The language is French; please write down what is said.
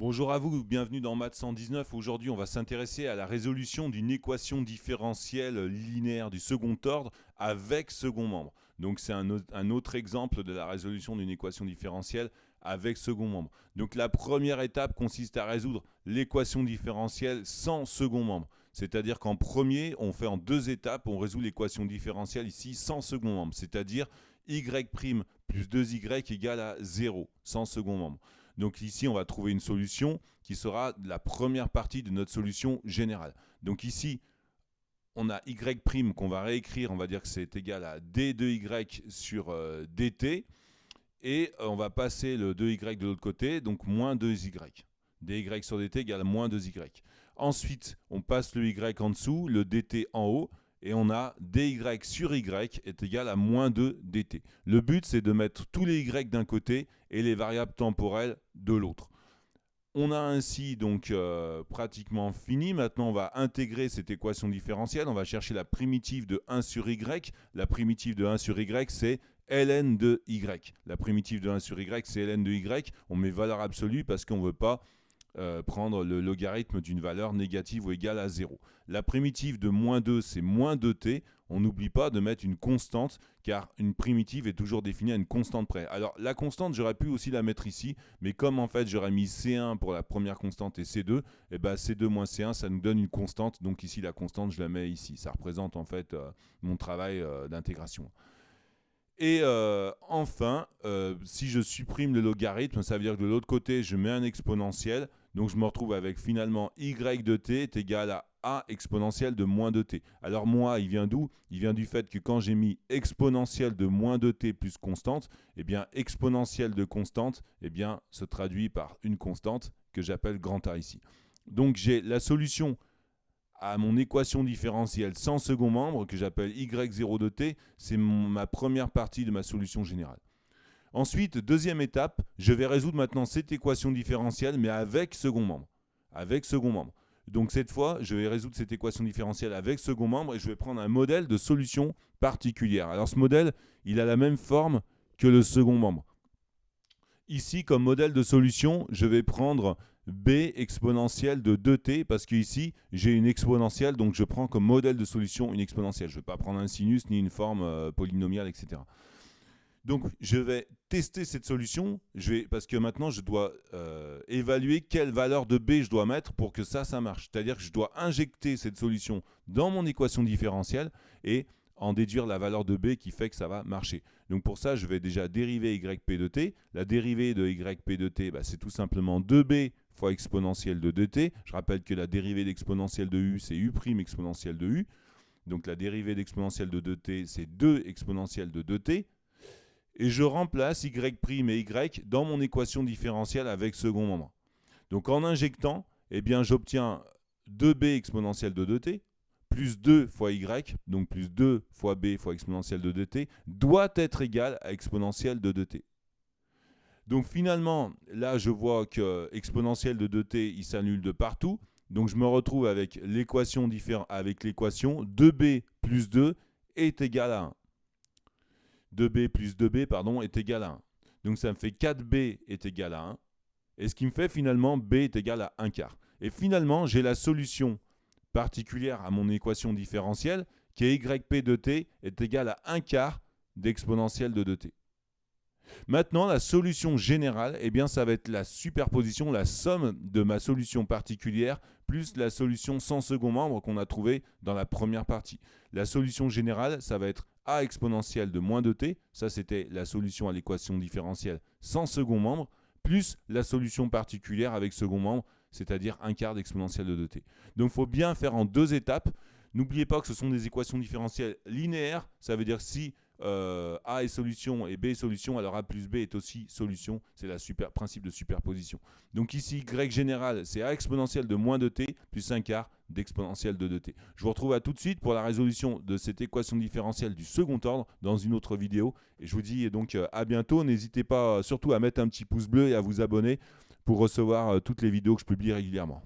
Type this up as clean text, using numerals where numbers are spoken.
Bonjour à vous, bienvenue dans Maths 119. Aujourd'hui, on va s'intéresser à la résolution d'une équation différentielle linéaire du second ordre avec second membre. Donc c'est un autre exemple de la résolution d'une équation différentielle avec second membre. Donc la première étape consiste à résoudre l'équation différentielle sans second membre. C'est-à-dire qu'en premier, on fait en deux étapes, on résout l'équation différentielle ici sans second membre. C'est-à-dire y' plus 2y égale à 0, sans second membre. Donc ici, on va trouver une solution qui sera la première partie de notre solution générale. Donc ici, on a y' qu'on va réécrire, on va dire que c'est égal à d de y sur dt. Et on va passer le 2y de l'autre côté, donc moins 2y. dy sur dt égale à moins 2y. Ensuite, on passe le y en dessous, le dt en haut. Et on a dy sur y est égal à moins 2 dt. Le but, c'est de mettre tous les y d'un côté et les variables temporelles de l'autre. On a ainsi donc pratiquement fini. Maintenant, on va intégrer cette équation différentielle. On va chercher la primitive de 1 sur y. La primitive de 1 sur y, c'est ln de y. La primitive de 1 sur y, c'est ln de y. On met valeur absolue parce qu'on ne veut pas prendre le logarithme d'une valeur négative ou égale à 0. La primitive de moins 2, c'est moins 2t. On n'oublie pas de mettre une constante, car une primitive est toujours définie à une constante près. Alors, la constante, j'aurais pu aussi la mettre ici, mais comme en fait, j'aurais mis C1 pour la première constante et C2, et ben C2 moins C1, ça nous donne une constante. Donc ici, la constante, je la mets ici. Ça représente en fait mon travail d'intégration. Et enfin, si je supprime le logarithme, ça veut dire que de l'autre côté, je mets un exponentiel. Donc je me retrouve avec finalement y de t est égal à a exponentielle de moins 2t. Alors moi, il vient d'où? Il vient du fait que quand j'ai mis exponentielle de moins 2t plus constante, eh bien exponentielle de constante se traduit par une constante que j'appelle grand A ici. Donc j'ai la solution à mon équation différentielle sans second membre que j'appelle y0 de t. C'est ma première partie de ma solution générale. Ensuite, deuxième étape, je vais résoudre maintenant cette équation différentielle, mais avec second membre. Avec second membre. Donc cette fois, je vais résoudre cette équation différentielle avec second membre et je vais prendre un modèle de solution particulière. Alors ce modèle, il a la même forme que le second membre. Ici, comme modèle de solution, je vais prendre b exponentielle de 2t parce qu'ici, j'ai une exponentielle, donc je prends comme modèle de solution une exponentielle. Je ne vais pas prendre un sinus ni une forme polynomiale, etc. Donc, je vais tester cette solution parce que maintenant, je dois évaluer quelle valeur de b je dois mettre pour que ça marche. C'est-à-dire que je dois injecter cette solution dans mon équation différentielle et en déduire la valeur de b qui fait que ça va marcher. Donc, pour ça, je vais déjà dériver yp de t. La dérivée de yp de t, c'est tout simplement 2b fois exponentielle de 2t. Je rappelle que la dérivée d'exponentielle de u, c'est u' exponentielle de u. Donc, la dérivée d'exponentielle de 2t, c'est 2 exponentielle de 2t. Et je remplace y' et y dans mon équation différentielle avec second membre. Donc en injectant, j'obtiens 2b exponentielle de 2t, plus 2 fois y, donc plus 2 fois b fois exponentielle de 2t, doit être égal à exponentielle de 2t. Donc finalement, là je vois que exponentielle de 2t, il s'annule de partout. Donc je me retrouve avec l'équation 2b plus 2 est égal à 1. 2b plus 2b est égal à 1. Donc ça me fait 4b est égal à 1. Et ce qui me fait finalement b est égal à 1 quart. Et finalement, j'ai la solution particulière à mon équation différentielle qui est yp de t est égal à 1 quart d'exponentielle de 2t. Maintenant, la solution générale, ça va être la superposition, la somme de ma solution particulière plus la solution sans second membre qu'on a trouvée dans la première partie. La solution générale, ça va être a exponentielle de moins 2t, ça c'était la solution à l'équation différentielle sans second membre, plus la solution particulière avec second membre, c'est-à-dire 1 quart d'exponentielle de 2t. Donc il faut bien faire en deux étapes. N'oubliez pas que ce sont des équations différentielles linéaires, ça veut dire si A est solution et B est solution, alors A plus B est aussi solution. C'est le principe de superposition. Donc ici, Y général, c'est A exponentielle de moins 2t plus 1 quart d'exponentielle de 2t. Je vous retrouve à tout de suite pour la résolution de cette équation différentielle du second ordre dans une autre vidéo. Et je vous dis donc à bientôt. N'hésitez pas surtout à mettre un petit pouce bleu et à vous abonner pour recevoir toutes les vidéos que je publie régulièrement.